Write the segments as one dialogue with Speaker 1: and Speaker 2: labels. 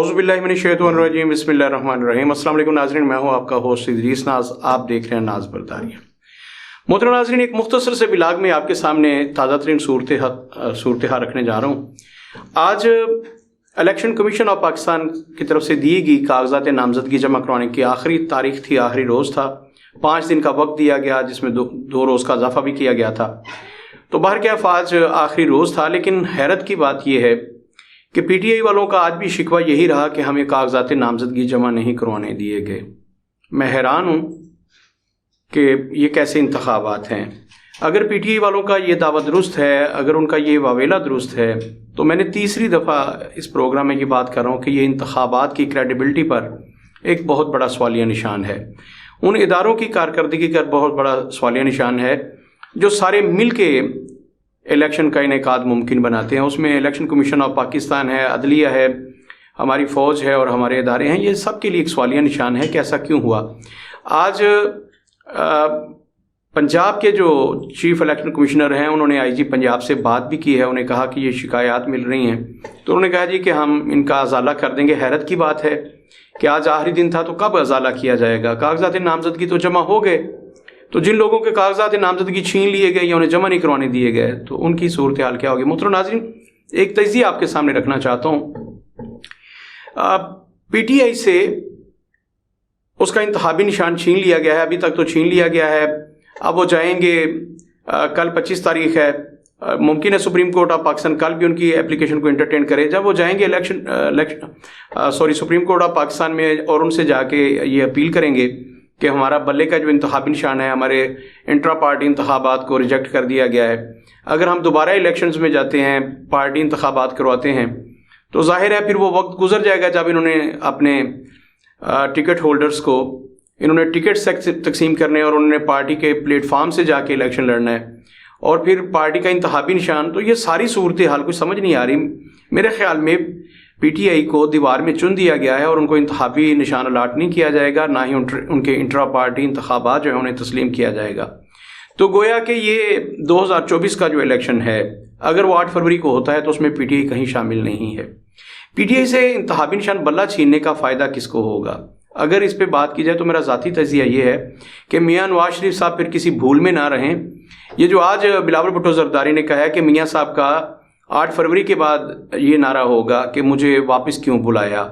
Speaker 1: औज़ुबिल्लाहिमिनश्शैतानिर्रजीम बिस्मिल्लाहिर्रहमानिर्रहीम। अस्सलाम वालेकुम नाज़रीन, मैं हूँ आपका होस्ट इदरीस नाज। आप देख रहे हैं नाज बरदारियाँ। मोहतरम नाज़रीन, एक मुख्तसर से ब्लॉग में आपके सामने ताज़ा तरीन सूरत हाल रखने जा रहा हूँ। आज इलेक्शन कमीशन ऑफ पाकिस्तान की तरफ से दी गई कागजात नामजदगी जमा करवाने की आखिरी तारीख थी, आखिरी रोज़ था। 5 दिन का वक्त दिया गया, जिसमें दो रोज़ का इजाफा भी किया गया था। तो बहरकैफ आज आखिरी रोज़ था, लेकिन हैरत की बात यह है कि पीटीआई वालों का आज भी शिकवा यही रहा कि हमें कागजात नामजदगी जमा नहीं करवाने दिए गए। मैं हैरान हूँ कि ये कैसे इंतखाबात हैं। अगर पीटीआई वालों का ये दावा दुरुस्त है, अगर उनका ये वावेला दुरुस्त है, तो मैंने तीसरी दफ़ा इस प्रोग्राम में ये बात कर रहा हूँ कि ये इंतखाबात की क्रेडिबिलिटी पर एक बहुत बड़ा सवालिया निशान है। उन इदारों की कारकर्दगी का बहुत बड़ा सवालिया निशान है जो सारे मिल के इलेक्शन का इनेकाद मुमकिन बनाते हैं। उसमें इलेक्शन कमीशन ऑफ पाकिस्तान है, अदलिया है, हमारी फ़ौज है और हमारे इदारे हैं। ये सब के लिए एक सवालिया निशान है कि ऐसा क्यों हुआ। आज पंजाब के जो चीफ इलेक्शन कमिश्नर हैं, उन्होंने आईजी पंजाब से बात भी की है। उन्हें कहा कि ये शिकायत मिल रही हैं, तो उन्होंने कहा जी कि हम इनका अजाला कर देंगे। हैरत की बात है कि आज आखिरी दिन था, तो कब अजाला किया जाएगा? कागजात नामजदगी तो जमा हो गए, तो जिन लोगों के कागजात नामजदगी छीन लिए गए या उन्हें जमा नहीं करवाने दिए गए, तो उनकी सूरत हाल क्या होगी? मोहतरम नाज़रीन, एक तजज़िया आपके सामने रखना चाहता हूँ। पीटीआई से उसका इंतखाबी निशान छीन लिया गया है, अभी तक तो छीन लिया गया है। अब वो जाएंगे, कल 25 तारीख है, मुमकिन है सुप्रीम कोर्ट ऑफ पाकिस्तान कल भी उनकी एप्लीकेशन को इंटरटेन करे। जब वो जाएंगे सुप्रीम कोर्ट ऑफ पाकिस्तान में और उनसे जाके ये अपील करेंगे कि हमारा बल्ले का जो इंतखाबी निशान है, हमारे इंट्रा पार्टी इंतखाबात को रिजेक्ट कर दिया गया है। अगर हम दोबारा इलेक्शंस में जाते हैं, पार्टी इंतखाबात करवाते हैं, तो जाहिर है फिर वो वक्त गुजर जाएगा जब इन्होंने अपने टिकट होल्डर्स को इन्होंने टिकट तकसीम करने और उन्होंने पार्टी के प्लेटफार्म से जाके इलेक्शन लड़ना है और फिर पार्टी का इंतखाबी निशान। तो ये सारी सूरत हाल कुछ समझ नहीं आ रही। मेरे ख्याल में पीटीआई को दीवार में चुन दिया गया है और उनको इंतखाबी निशान अलाट नहीं किया जाएगा, ना ही उनके इंट्रा पार्टी इंतखाबात जो है उन्हें तस्लीम किया जाएगा। तो गोया कि ये 2024 का जो इलेक्शन है, अगर वो 8 फरवरी को होता है तो उसमें पीटीआई कहीं शामिल नहीं है। पीटीआई से इंतखाबी निशान बल्ला छीनने का फ़ायदा किसको होगा? अगर इस पर बात की जाए तो मेरा ज़ाती तज़िया ये है कि मियाँ नवाज शरीफ साहब फिर किसी भूल में ना रहें। ये जो आज बिलावल भुट्टो ज़रदारी ने कहा है कि मियाँ साहब का 8 फरवरी के बाद ये नारा होगा कि मुझे वापस क्यों बुलाया।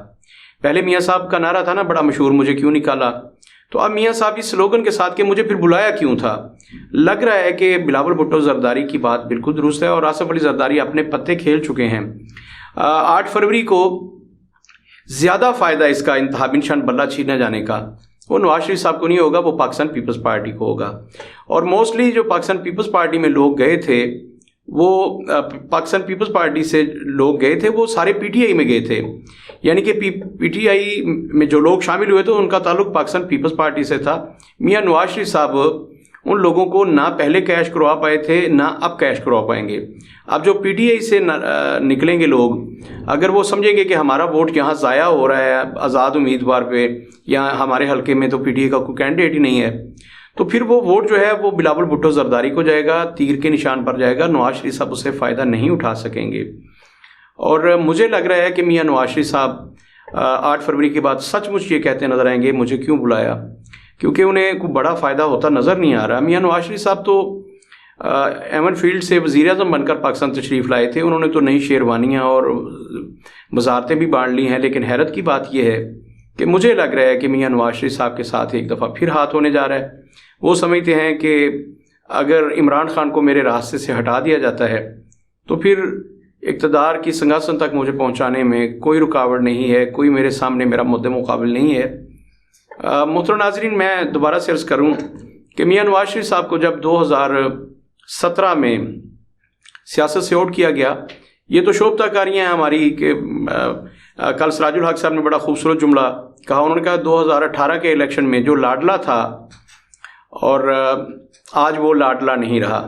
Speaker 1: पहले मियाँ साहब का नारा था ना बड़ा मशहूर, मुझे क्यों निकाला। तो अब मियाँ साहब इस स्लोगन के साथ कि मुझे फिर बुलाया क्यों था। लग रहा है कि बिलावल भुट्टो ज़रदारी की बात बिल्कुल दुरुस्त है और आसिफ अली ज़रदारी अपने पत्ते खेल चुके हैं। 8 फरवरी को ज़्यादा फ़ायदा इसका इंतखाबी निशान बल्ला छीने जाने का वो नवाज शरीफ साहब को नहीं होगा, वो पाकिस्तान पीपल्स पार्टी को होगा। और मोस्टली जो पाकिस्तान पीपल्स पार्टी में लोग गए थे, वो पाकिस्तान पीपल्स पार्टी से लोग गए थे, वो सारे पीटीआई में गए थे। यानी कि पीटीआई में जो लोग शामिल हुए थे उनका ताल्लुक पाकिस्तान पीपल्स पार्टी से था। मियाँ नवाज शरीफ साहब उन लोगों को ना पहले कैश करवा पाए थे, ना अब कैश करवा पाएंगे। अब जो पीटीआई से निकलेंगे लोग, अगर वो समझेंगे कि हमारा वोट यहाँ ज़ाया हो रहा है आज़ाद उम्मीदवार पे, या हमारे हलके में तो पीटीआई का कोई कैंडिडेट ही नहीं है, तो फिर वो वोट जो है वो बिलावल भुट्टो ज़रदारी को जाएगा, तीर के निशान पर जाएगा। नवाज शरीफ साहब उससे फ़ायदा नहीं उठा सकेंगे। और मुझे लग रहा है कि मियाँ नवाज शरीफ साहब 8 फरवरी के बाद सचमुच ये कहते नज़र आएंगे मुझे क्यों बुलाया, क्योंकि उन्हें कोई बड़ा फ़ायदा होता नज़र नहीं आ रहा। मियाँ नवाज शरीफ साहब तो एमन फील्ड से वज़ीर-ए-आज़म बनकर पाकिस्तान तशरीफ़ लाए थे। उन्होंने तो नई शेरवानियाँ और वजारतें भी बांट ली हैं, लेकिन हैरत की बात यह है कि मुझे लग रहा है कि मियाँ नवाज शरीफ साहब के साथ एक दफ़ा फिर हाथ होने जा रहा है। वो समझते हैं कि अगर इमरान खान को मेरे रास्ते से हटा दिया जाता है तो फिर इक़्तिदार की सिंहासन तक मुझे पहुँचाने में कोई रुकावट नहीं है, कोई मेरे सामने मेरा मुद्दे मुकाबिल नहीं है। मोहतरम नाज़रीन, मैं दोबारा से अर्ज़ करूँ कि मियाँ नवाज शरीफ साहब को जब 2017 में सियासत से आउट किया गया, ये तो शोभताकारियाँ हैं हमारी कि कल सिराजुल हक साहब ने बड़ा खूबसूरत जुमला कहा। उन्होंने कहा 2018 के इलेक्शन में जो लाडला था और आज वो लाडला नहीं रहा,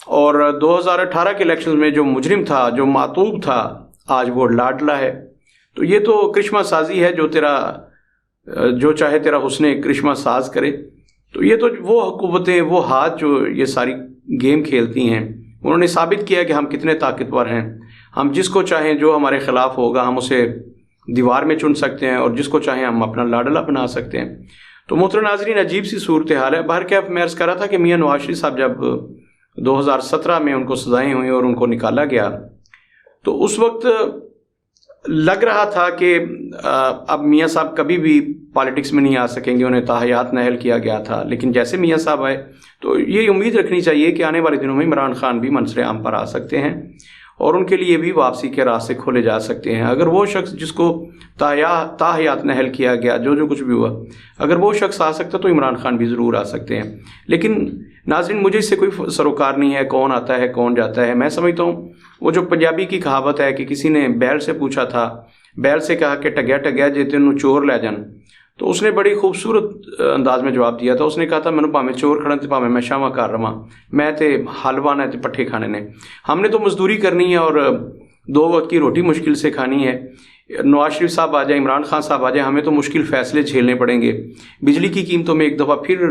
Speaker 1: और 2018 के इलेक्शन में जो मुजरिम था, जो मातूब था, आज वो लाडला है। तो ये तो करिश्मा साजी है, जो चाहे तेरा हुस्ने करिश्मा साज करे। तो ये तो वो हुकूमतें, वो हाथ जो ये सारी गेम खेलती हैं, उन्होंने साबित किया कि हम कितने ताकतवर हैं। हम जिसको चाहें, जो हमारे ख़िलाफ़ होगा, हम उसे दीवार में चुन सकते हैं और जिसको चाहें हम अपना लाडला बना सकते हैं। तो मोहतरम नाज़रीन, अजीब सी सूरत हाल है। बहरकैफ मैं अर्ज़ कर रहा था कि मियां नवाज शरीफ साहब जब 2017 में उनको सज़ाएँ हुई और उनको निकाला गया, तो उस वक्त लग रहा था कि अब मियां साहब कभी भी पॉलिटिक्स में नहीं आ सकेंगे, उन्हें ताहयात नहल किया गया था। लेकिन जैसे मियां साहब आए तो ये उम्मीद रखनी चाहिए कि आने वाले दिनों में इमरान खान भी मंसर आम पर आ सकते हैं और उनके लिए भी वापसी के रास्ते खोले जा सकते हैं। अगर वो शख्स जिसको ताहयात नहल किया गया, जो कुछ भी हुआ, अगर वो शख्स आ सकता तो इमरान खान भी ज़रूर आ सकते हैं। लेकिन नाज़रीन, मुझे इससे कोई सरोकार नहीं है कौन आता है कौन जाता है। मैं समझता हूँ वो जो पंजाबी की कहावत है कि किसी ने बैल से पूछा था, बैल से कहा कि टग्या टग्या जे तेनू चोर लै जान, तो उसने बड़ी खूबसूरत अंदाज में जवाब दिया था। उसने कहा था, मैनू भावें चोर खड़न ते भावें मैं शावां कर रवां, मैं ते हल वाना ते पट्ठे खाने ने। हमने तो मजदूरी करनी है और 2 वक्त की रोटी मुश्किल से खानी है। नवाज शरीफ साहब आ जाए, इमरान खान साहब आ जाए, हमें तो मुश्किल फ़ैसले झेलने पड़ेंगे। बिजली की कीमतों में एक दफ़ा फिर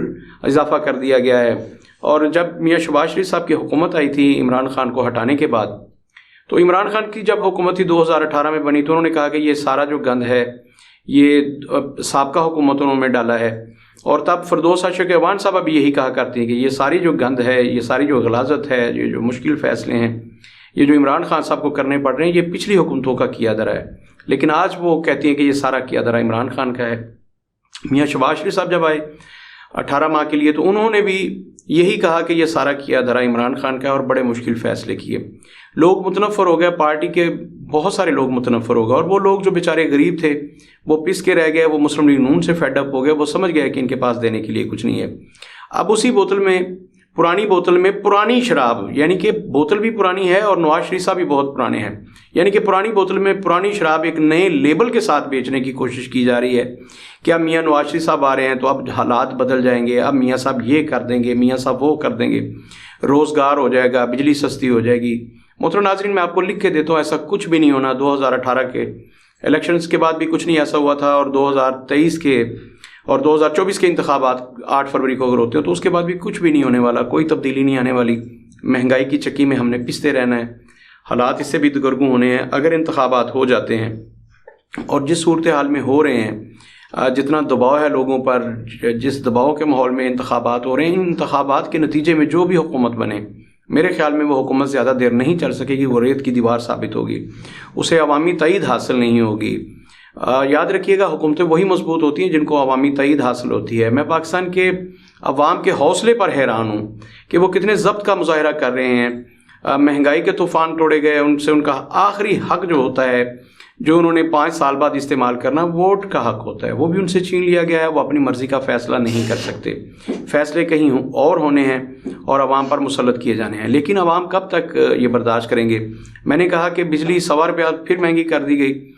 Speaker 1: इजाफा कर दिया गया है। और जब मियाँ शहबाज शरीफ साहब की हुकूमत आई थी इमरान खान को हटाने के बाद, तो इमरान खान की जब हुकूमत थी 2018 में बनी, तो उन्होंने कहा कि ये सारा जो गंद है ये साबका हुकूमतों में डाला है। और तब फिरदौस आशिक अवान साहब अभी यही कहा करते हैं कि ये सारी जो गंद है, ये सारी जो गलाजत है, ये जो मुश्किल फ़ैसले हैं, ये जो इमरान खान साहब को करने पड़ रहे हैं, ये पिछली हुकूमतों का किया दरा है। लेकिन आज वो कहती हैं कि ये सारा किया दरा इमरान खान का है। मियाँ शहबाज शरीफ साहब जब आए 18 माह के लिए, तो उन्होंने भी यही कहा कि ये सारा किया धरा इमरान खान का है और बड़े मुश्किल फ़ैसले किए। लोग मुतनफ़र हो गए, पार्टी के बहुत सारे लोग मुतनफ़र हो गए, और वो लोग जो बेचारे गरीब थे वो पिस के रह गए, वो मुस्लिम लीग नून से फेडअप हो गए, वो समझ गए कि इनके पास देने के लिए कुछ नहीं है। अब उसी बोतल में, पुरानी बोतल में पुरानी शराब, यानी कि बोतल भी पुरानी है और नवाज शरीफ साहब भी बहुत पुराने हैं, यानी कि पुरानी बोतल में पुरानी शराब एक नए लेबल के साथ बेचने की कोशिश की जा रही है कि अब मियाँ नवाज शरीफ साहब आ रहे हैं तो अब हालात बदल जाएंगे, अब मियाँ साहब ये कर देंगे, मियाँ साहब वो कर देंगे, रोज़गार हो जाएगा, बिजली सस्ती हो जाएगी। मोहतरम नाज़रीन, मैं आपको लिख के देता हूँ, ऐसा कुछ भी नहीं होना। 2018 के इलेक्शंस के बाद भी कुछ नहीं ऐसा हुआ था, और 2023 के और 2024 के इंतखाबात 8 फरवरी को अगर होते हो तो उसके बाद भी कुछ भी नहीं होने वाला, कोई तब्दीली नहीं आने वाली। महंगाई की चक्की में हमने पिसते रहना है, हालात इससे भी दगरगू होने हैं अगर इंतखाबात हो जाते हैं। और जिस सूरत हाल में हो रहे हैं, जितना दबाव है लोगों पर, जिस दबाव के माहौल में इंतखाबात हो रहे हैं, इन इंतखाबात के नतीजे में जो भी हुकूमत बने, मेरे ख्याल में वो हुकूमत ज़्यादा देर नहीं चल सकेगी, वो रेत की दीवार साबित होगी, उसे अवामी तईद हासिल नहीं होगी। याद रखिएगा, हुकूमतें वही मजबूत होती हैं जिनको अवामी तईद हासिल होती है। मैं पाकिस्तान के अवाम के हौसले पर हैरान हूँ कि वो कितने ज़ब्त का मुजाहरा कर रहे हैं। महंगाई के तूफ़ान तोड़े गए, उनसे उनका आखिरी हक जो होता है, जो उन्होंने 5 साल बाद इस्तेमाल करना, वोट का हक होता है, वो भी उनसे छीन लिया गया है। वो अपनी मर्ज़ी का फ़ैसला नहीं कर सकते, फ़ैसले कहीं और होने हैं और आवाम पर मुसल्लत किए जाने हैं। लेकिन आवाम कब तक ये बर्दाश्त करेंगे? मैंने कहा कि बिजली 100 रुपया फिर महंगी कर दी गई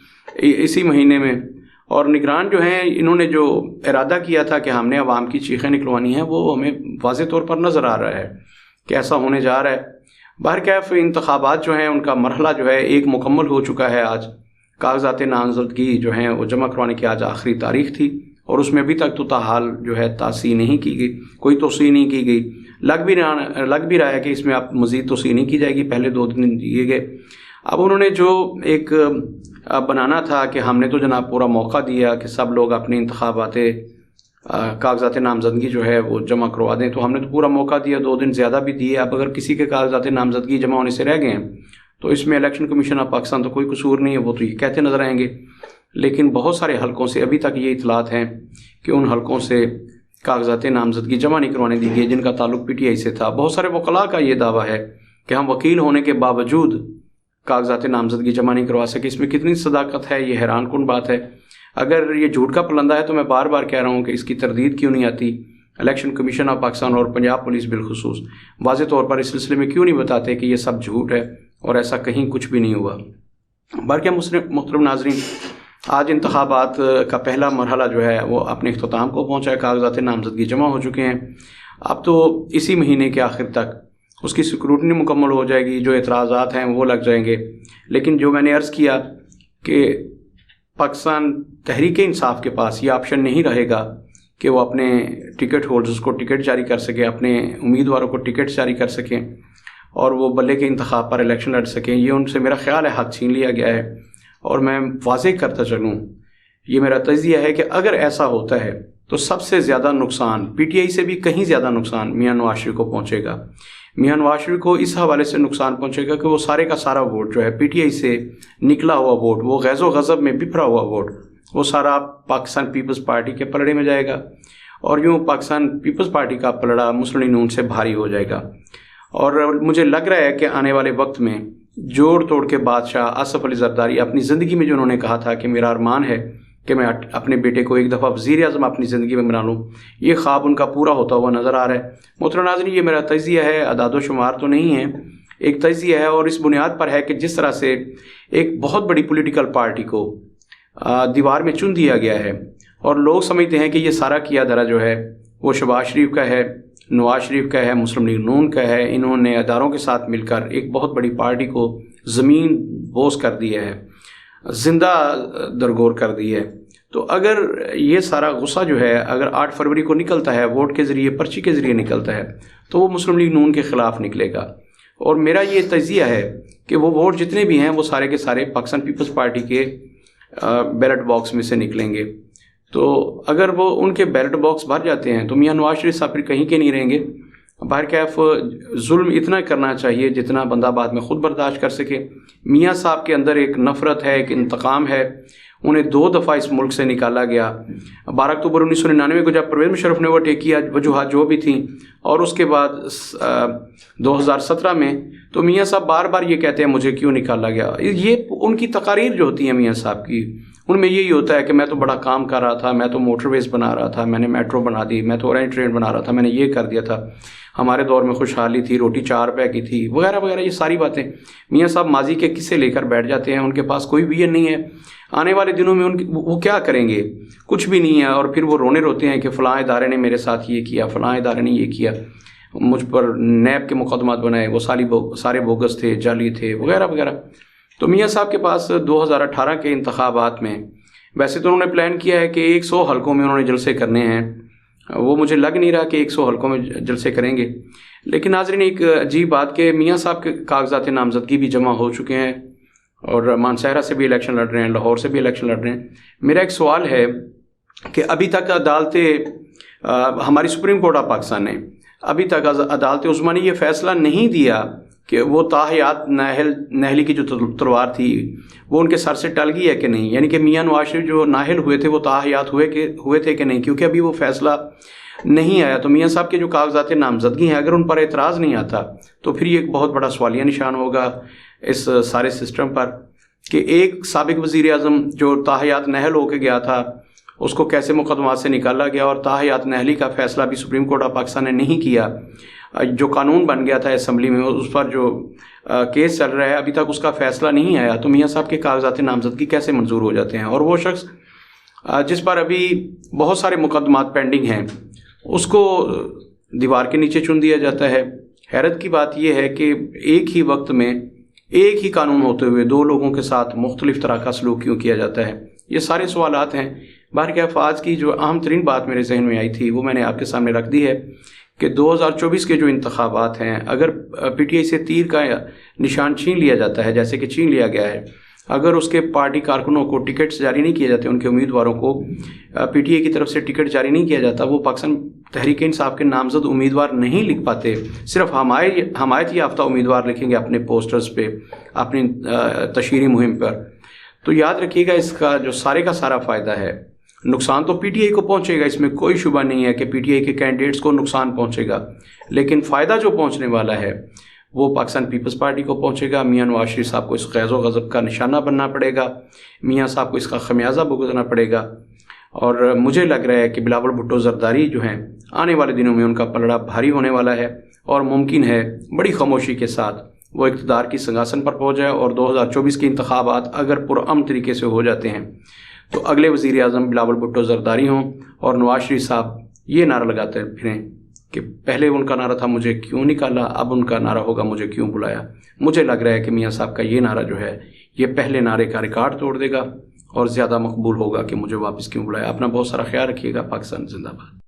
Speaker 1: इसी महीने में, और निगरान जो हैं, इन्होंने जो इरादा किया था कि हमने आवाम की चीखें निकलवानी हैं, वो हमें वाज़े तौर पर नज़र आ रहा है कि ऐसा होने जा रहा है। बहरकैफ इंतखाबात जो हैं उनका मरहला जो है एक मुकम्मल हो चुका है। आज कागजात नामजदगी जो हैं वो जमा करवाने की आज आखिरी तारीख थी, और उसमें अभी तक तो ताहाल जो है तासी नहीं की गई, कोई तोसी नहीं की गई। लग भी रहा है कि इसमें अब मज़ीद तोसी नहीं की जाएगी, पहले 2 दिन दिए गए। अब उन्होंने जो एक बनाना था कि हमने तो जनाब पूरा मौका दिया कि सब लोग अपनी इंतखाबातें कागजात नामजदगी जो है वो जमा करवा दें, तो हमने तो पूरा मौका दिया, 2 दिन ज़्यादा भी दिए। अब अगर किसी के कागजात नामजदगी जमा होने से रह गए हैं तो इसमें इलेक्शन कमीशन ऑफ पाकिस्तान तो कोई कसूर नहीं है, वो तो ये कहते नज़र आएंगे। लेकिन बहुत सारे हलकों से अभी तक ये इतलात हैं कि उन हलकों से कागजात नामजदगी जमा नहीं करवाने दी गई जिनका ताल्लुक PTI से था। बहुत सारे वकला का ये दावा है कि हम वकील होने के बावजूद कागजात नामजदगी जमा नहीं करवा सके। इसमें कितनी सदाकत है, ये हैरान कुन बात है। अगर ये झूठ का पलंदा है तो मैं बार बार कह रहा हूँ कि इसकी तरदीद क्यों नहीं आती? इलेक्शन कमीशन ऑफ पाकिस्तान और पंजाब पुलिस बिलखुसूस वाज़े तौर पर इस सिलसिले में क्यों नहीं बताते कि ये सब झूठ है और ऐसा कहीं कुछ भी नहीं हुआ? बल्कि मुहतरम नाज़रीन, आज इंतखाबात का पहला मरहला जो है वो अपने इख्तिताम को पहुँचा है। कागजात नामजदगी जमा हो चुके हैं। अब तो इसी महीने के आखिर तक उसकी स्क्रूटनी मुकम्मल हो जाएगी, जो एतराज़ात हैं वो लग जाएंगे। लेकिन जो मैंने अर्ज़ किया कि पाकिस्तान तहरीक इंसाफ के पास ये ऑप्शन नहीं रहेगा कि वो अपने टिकट होल्डर्स को टिकट जारी कर सके, अपने उम्मीदवारों को टिकट जारी कर सकें और वो बल्ले के इंतखाब पर इलेक्शन लड़ सकें। ये उनसे मेरा ख्याल है हक छीन लिया गया है। اور میں واضح کرتا چلوں، یہ میرا تجزیہ ہے کہ اگر ایسا ہوتا ہے تو سب سے زیادہ نقصان پی ٹی آئی سے بھی کہیں زیادہ نقصان میاں نواز شریف کو پہنچے گا۔ میاں نواز شریف کو اس حوالے سے نقصان پہنچے گا کہ وہ سارے کا سارا ووٹ جو ہے پی ٹی آئی سے نکلا ہوا ووٹ، وہ غیظ و غضب میں بپھرا ہوا ووٹ، وہ سارا پاکستان پیپلز پارٹی کے پلڑے میں جائے گا، اور یوں پاکستان پیپلز پارٹی کا پلڑا مسلم لیگ نون سے بھاری ہو جائے گا۔ اور مجھے لگ رہا ہے کہ آنے والے وقت میں جوڑ توڑ کے بادشاہ آصف علی زرداری اپنی زندگی میں جو انہوں نے کہا تھا کہ میرا ارمان ہے کہ میں اپنے بیٹے کو ایک دفعہ وزیر اعظم اپنی زندگی میں بنا لوں، یہ خواب ان کا پورا ہوتا ہوا نظر آ رہا ہے۔ محترم ناظرین، یہ میرا تجزیہ ہے، اعداد و شمار تو نہیں ہے، ایک تجزیہ ہے، اور اس بنیاد پر ہے کہ جس طرح سے ایک بہت بڑی پولیٹیکل پارٹی کو دیوار میں چن دیا گیا ہے، اور لوگ سمجھتے ہیں کہ یہ سارا کیا دھرا جو ہے وہ شہباز شریف کا ہے، نواز شریف کا ہے، مسلم لیگ نون کا ہے، انہوں نے اداروں کے ساتھ مل کر ایک بہت بڑی پارٹی کو زمین بوس کر دی ہے، زندہ درگور کر دی ہے۔ تو اگر یہ سارا غصہ جو ہے اگر 8 فروری کو نکلتا ہے، ووٹ کے ذریعے، پرچی کے ذریعے نکلتا ہے، تو وہ مسلم لیگ نون کے خلاف نکلے گا، اور میرا یہ تجزیہ ہے کہ وہ ووٹ جتنے بھی ہیں وہ سارے کے سارے پاکستان پیپلز پارٹی کے بیلٹ باکس میں سے نکلیں گے۔ تو اگر وہ ان کے بیلٹ باکس بھر جاتے ہیں تو میاں نواز شریف صاحب پھر کہیں کے نہیں رہیں گے۔ بہرکیف ظلم اتنا کرنا چاہیے جتنا بندہ بعد میں خود برداشت کر سکے۔ میاں صاحب کے اندر ایک نفرت ہے، ایک انتقام ہے، انہیں 2 دفعہ اس ملک سے نکالا گیا۔ 12 اکتوبر 1999 کو جب پرویز مشرف نے وہ کیا، وجوہات جو بھی تھیں، اور اس کے بعد 2017 میں تو میاں صاحب بار بار یہ کہتے ہیں مجھے کیوں نکالا گیا۔ یہ ان کی تقاریر جو ہوتی ہیں میاں صاحب کی، ان میں یہی ہوتا ہے کہ میں تو بڑا کام کر رہا تھا، میں تو موٹر ویز بنا رہا تھا، میں نے میٹرو بنا دی، میں تو اورینج ٹرین بنا رہا تھا، میں نے یہ کر دیا تھا، ہمارے دور میں خوشحالی تھی، روٹی 4 روپے کی تھی، وغیرہ وغیرہ۔ یہ ساری باتیں میاں صاحب ماضی کے قصے لے کر بیٹھ جاتے ہیں، ان کے پاس کوئی ویژن نہیں ہے آنے والے دنوں میں وہ کیا کریں گے، کچھ بھی نہیں ہے، اور پھر وہ روتے ہیں کہ فلاں ادارے نے میرے ساتھ یہ کیا، فلاں ادارے نے یہ کیا، مجھ پر نیب کے مقدمات بنائے، وہ سارے بوگس تھے، جعلی تھے، وغیرہ وغیرہ۔ تو میاں صاحب کے پاس 2018 کے انتخابات میں ویسے تو انہوں نے پلان کیا ہے کہ 100 حلقوں میں انہوں نے جلسے کرنے ہیں، وہ مجھے لگ نہیں رہا کہ 100 حلقوں میں جلسے کریں گے۔ لیکن ناظرین، ایک عجیب بات کہ میاں صاحب کے کاغذات نامزدگی بھی جمع ہو چکے ہیں، اور مانسہرہ سے بھی الیکشن لڑ رہے ہیں، لاہور سے بھی الیکشن لڑ رہے ہیں۔ میرا ایک سوال ہے کہ ابھی تک عدالتیں، ہماری سپریم کورٹ آف پاکستان نے ابھی تک عدالت عظمیٰ نے یہ فیصلہ نہیں دیا کہ وہ تاحیات ناہلی کی جو تلوار تھی وہ ان کے سر سے ٹل گئی ہے کہ نہیں، یعنی کہ میاں نواز شریف جو ناہل ہوئے تھے وہ تاحیات ہوئے تھے کہ نہیں، کیونکہ ابھی وہ فیصلہ نہیں آیا۔ تو میاں صاحب کے جو کاغذات نامزدگی ہیں، اگر ان پر اعتراض نہیں آتا تو پھر یہ ایک بہت بڑا سوالیہ نشان ہوگا اس سارے سسٹم پر کہ ایک سابق وزیر اعظم جو تاحیات نہل ہو کے گیا تھا اس کو کیسے مقدمات سے نکالا گیا، اور تاحیات نہلی کا فیصلہ بھی سپریم کورٹ آف پاکستان نے نہیں کیا، جو قانون بن گیا تھا اسمبلی میں اس پر جو کیس چل رہا ہے ابھی تک اس کا فیصلہ نہیں آیا۔ تو میاں صاحب کے کاغذات نامزدگی کیسے منظور ہو جاتے ہیں، اور وہ شخص جس پر ابھی بہت سارے مقدمات پینڈنگ ہیں اس کو دیوار کے نیچے چن دیا جاتا ہے۔ حیرت کی بات یہ ہے کہ ایک ہی وقت میں ایک ہی قانون ہوتے ہوئے 2 لوگوں کے ساتھ مختلف طرح کا سلوک کیوں کیا جاتا ہے۔ یہ سارے سوالات ہیں۔ بہرکیف آج کی جو اہم ترین بات میرے ذہن میں آئی تھی وہ میں نے آپ کے سامنے رکھ دی ہے کہ 2024 کے جو انتخابات ہیں، اگر پی ٹی آئی سے تیر کا نشان چھین لیا جاتا ہے جیسے کہ چھین لیا گیا ہے، اگر اس کے پارٹی کارکنوں کو ٹکٹس جاری نہیں کیے جاتے، ان کے امیدواروں کو پی ٹی آئی کی طرف سے ٹکٹ جاری نہیں کیا جاتا، وہ پاکستان تحریک انصاف کے نامزد امیدوار نہیں لکھ پاتے، صرف حمایت یافتہ امیدوار لکھیں گے اپنے پوسٹرز پہ، اپنی تشہیری مہم پر، تو یاد رکھیے گا اس کا جو سارے کا سارا فائدہ ہے، نقصان تو پی ٹی آئی کو پہنچے گا، اس میں کوئی شبہ نہیں ہے کہ پی ٹی آئی کے کینڈیڈیٹس کو نقصان پہنچے گا، لیکن فائدہ جو پہنچنے والا ہے وہ پاکستان پیپلز پارٹی کو پہنچے گا۔ میاں نواز شریف صاحب کو اس غیظ و غضب کا نشانہ بننا پڑے گا، میاں صاحب کو اس کا خمیازہ بھگتنا پڑے گا، اور مجھے لگ رہا ہے کہ بلاول بھٹو زرداری جو ہیں آنے والے دنوں میں ان کا پلڑا بھاری ہونے والا ہے، اور ممکن ہے بڑی خاموشی کے ساتھ وہ اقتدار کی سنگاسن پر پہنچ جائے، اور 2024 کے انتخابات اگر پرامن طریقے سے ہو جاتے ہیں تو اگلے وزیر اعظم بلاول بھٹو زرداری ہوں، اور نواز شریف صاحب یہ نعرہ لگاتے پھریں کہ پہلے ان کا نعرہ تھا مجھے کیوں نکالا، اب ان کا نعرہ ہوگا مجھے کیوں بلایا۔ مجھے لگ رہا ہے کہ میاں صاحب کا یہ نعرہ جو ہے یہ پہلے نعرے کا ریکارڈ توڑ دے گا اور زیادہ مقبول ہوگا کہ مجھے واپس کیوں بلایا۔ اپنا بہت سارا خیال رکھیے گا۔ پاکستان زندہ باد۔